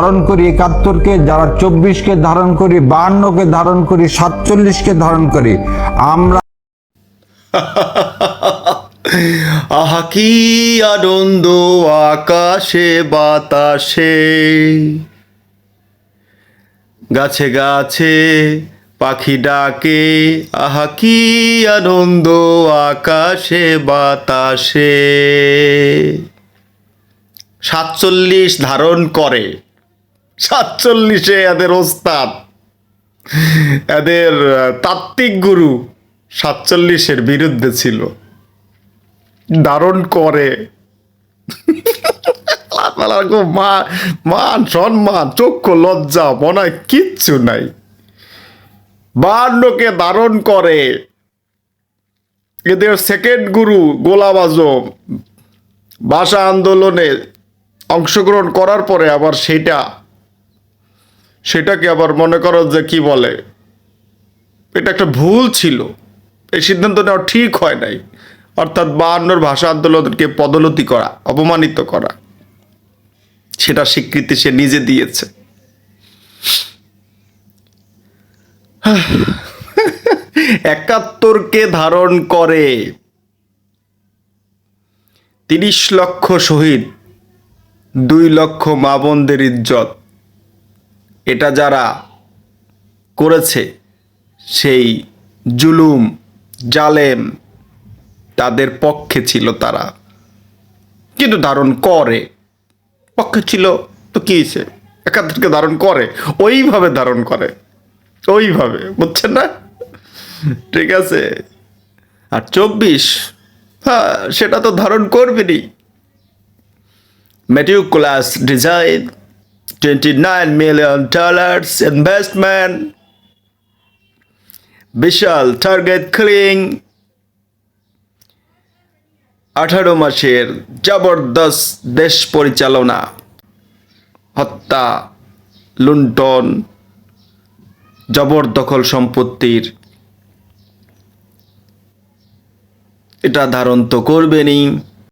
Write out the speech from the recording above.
ধারণ করি 71-কে, যারা 24-কে ধারণ করি, 52-কে ধারণ করি, 47-কে ধারণ করি। আমরা আহা কি আনন্দ আকাশে বাতাসে, গাছে গাছে পাখি ডাকে, আহা কি আনন্দ আকাশে বাতাসে। 47 ধারণ করে, 47-এ এদের ওস্তাদ, এদের তাত্ত্বিক গুরু 47-এর বিরুদ্ধে ছিল। ধারণ করে মান সম্মান চক্ষু লজ্জা মনে হয় কিচ্ছু নাই। 52-কে ধারণ করে, এদের সেকেন্ড গুরু গোলাম আজম ভাষা আন্দোলনে অংশগ্রহণ করার পরে আবার সেটাকে আবার মনে করো যে কি বলে, এটা একটা ভুল ছিল, এই সিদ্ধান্ত নেওয়া ঠিক হয় নাই। অর্থাৎ 52-র ভাষা আন্দোলনকে পদোন্নতি করা, অপমানিত করা, সেটা স্বীকৃতি সে নিজে দিয়েছে। 71-কে ধারণ করে, 30 লক্ষ শহীদ, 2 লক্ষ মা বোনদের ইজ্জত, এটা যারা করেছে সেই জুলুম জালেম, তাদের পক্ষে ছিল তারা, কিন্তু ধারণ করে। পক্ষে ছিল তো কি হয়েছে, 71-কে ধারণ করে, ওইভাবে ধারণ করে, ওইভাবে, বুঝছেন না? ঠিক আছে। আর 24, হ্যাঁ সেটা তো ধারণ করবেনই। মেটিকুলাস ডিজাইন, $29 million ইনভেস্টমেন্ট, বিশাল টার্গেট কিলিং, 18 মাসের জবরদস্ত দেশ পরিচালনা, হত্যা, লুণ্ঠন, জবরদখল সম্পত্তির, এটা ধারণ তো করবেনই।